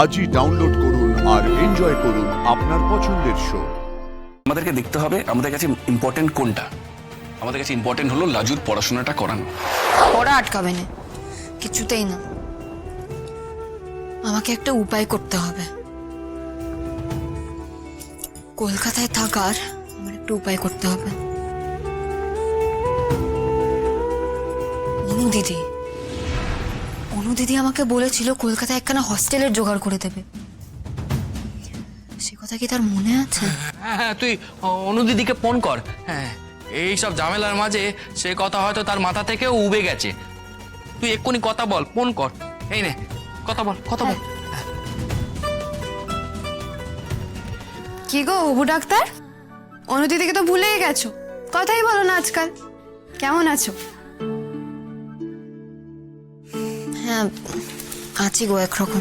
আজই ডাউনলোড করুন আর এনজয় করুন আপনার পছন্দের শো। আমাদেরকে দেখতে হবে আমাদের কাছে ইম্পর্টেন্ট কোনটা। আমাদের কাছে ইম্পর্টেন্ট হলো লাজুর পড়াশোনাটা করানো। পড়া আটকাবে না, কিছুতেই না। আমাকে একটা উপায় করতে হবে। কলকাতায় থাকার আমার একটা উপায় করতে হবে। অনু দিদি আমাকে বলেছিল কলকাতায় একখানা হস্টেলের জোগাড় করে দেবে। সে কথা কি তার মনে আছে? হ্যাঁ, তুই অনুদিদিকে ফোন কর। হ্যাঁ, এইসব ঝামেলার মাঝে সে কথা হয়তো তার মাথা থেকেও উবে গেছে। তুই এক্ষুনি কথা বল, ফোন কর। এই নে, কথা বল। কি গো হবু ডাক্তার, অনুদিদিকে তো ভুলেই গেছো, কথাই বলো না আজকাল। কেমন আছো? হ্যাঁ, আছি গো একরকম।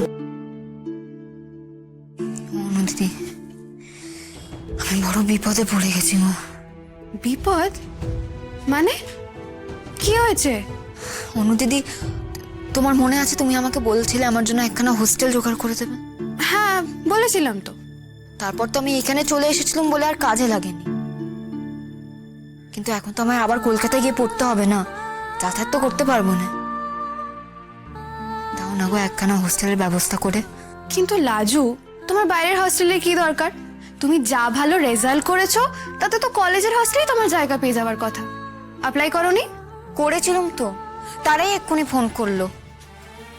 অনু দিদি, আমি বড় বিপদে পড়ে গেছি গো। বিপদ মানে? কি হয়েছে? অনু দিদি, তোমার মনে আছে তুমি আমাকে বলছিলে আমার জন্য একখানা হোস্টেল জোগাড় করে দেবে? হ্যাঁ, বলেছিলাম তো। তারপর তো আমি এখানে চলে এসেছিলাম বলে আর কাজে লাগেনি। কিন্তু এখন তো আমার আবার কলকাতায় গিয়ে পড়তে হবে না, যাতায়াত তো করতে পারবো না। দাও না গো একখানা হোস্টেলের ব্যবস্থা করে। কিন্তু লাজু, তোমার বাইরের হস্টেলে কি দরকার? তুমি যা ভালো রেজাল্ট করেছো তাতে তো কলেজের হস্টেলেই তোমার জায়গা পেয়ে যাওয়ার কথা। অ্যাপ্লাই করোনি? করেছিলাম তো, তারাই এক্ষুনি ফোন করলো,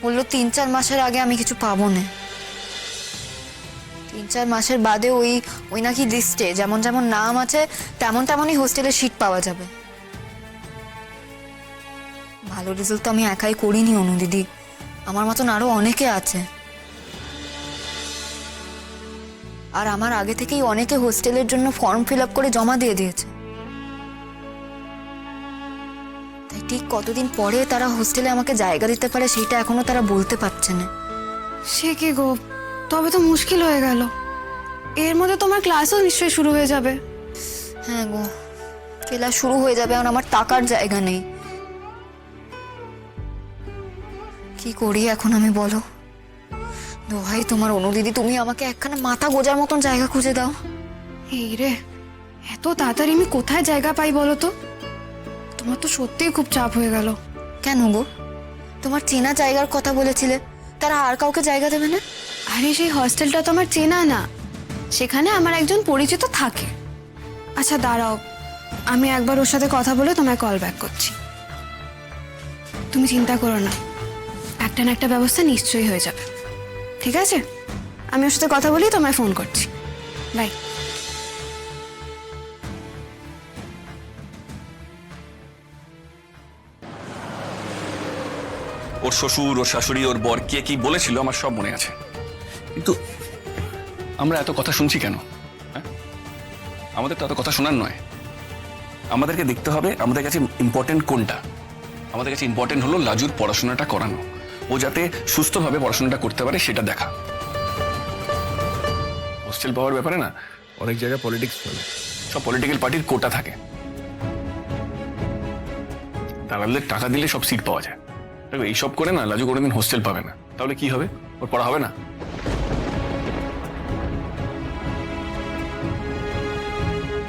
বললো 3-4 মাসের আগে আমি কিছু পাবো না। 3-4 মাসের বাদে ওই নাকি লিস্টে যেমন যেমন নাম আছে তেমনই হোস্টেলের সিট পাওয়া যাবে। ভালো রেজাল্ট তো আমি একাই করিনি অনু দিদি, আমার মতন আরো অনেকে আছে। আর আমার আগে থেকেই অনেকে হোস্টেলের জন্য ফর্ম ফিল আপ করে জমা দিয়ে দিয়েছে। তাই ঠিক কতদিন পরে তারা হোস্টেলে আমাকে জায়গা দিতে পারে সেটা এখনো তারা বলতে পারছে না। সে কি গো, তবে তো মুশকিল হয়ে গেল। এর মধ্যে তোমার ক্লাসও নিশ্চয়ই শুরু হয়ে যাবে। হ্যাঁ গো, ক্লাস শুরু হয়ে যাবে, আর আমার টাকার জায়গা নেই। কি করি এখন আমি বলো? দোহাই তোমার অনু দিদি, তুমি আমাকে একখানা মাথা গোজার মতন জায়গা খুঁজে দাও। এই রে, এত তাড়াতাড়ি আমি কোথায় জায়গা পাই বলো তো? তোমার তো সত্যিই খুব চাপ হয়ে গেল। কেন গো, তোমার চেনা জায়গার কথা বলেছিলে, তারা আর কাউকে জায়গা দেবে না? আরে সেই হস্টেলটা তো আমার চেনা না, সেখানে আমার একজন পরিচিত থাকে। আচ্ছা দাঁড়াও, আমি একবার ওর সাথে কথা বলে তোমায় কল ব্যাক করছি। তুমি চিন্তা করো না, একটা না একটা ব্যবস্থা নিশ্চয়ই হয়ে যাবে। ঠিক আছে, আমি ওর সাথে কথা বলি, তোমায় ফোন করছি। বাই। ওর শ্বশুর, ওর শাশুড়ি, ওর বর কে কি বলেছিল আমার সব মনে আছে। কিন্তু আমরা এত কথা শুনছি কেন? হ্যাঁ, আমাদের তো এত কথা শোনার নয়। আমাদেরকে দেখতে হবে আমাদের কাছে ইম্পর্টেন্ট কোনটা। আমাদের কাছে ইম্পর্টেন্ট হলো লাজুর পড়াশোনাটা করানো, ও যাতে সুস্থভাবে পড়াশোনাটা করতে পারে সেটা দেখা। হোস্টেল পাওয়ার ব্যাপারে না অনেক জায়গায় পলিটিক্স চলে, সব পলিটিক্যাল পার্টির কোটা থাকে। দালালদের টাকা দিলে সব সিট পাওয়া যায়। এইসব করে না লাজু কোনোদিন হোস্টেল পাবে না। তাহলে কি হবে? ওর পড়া হবে না।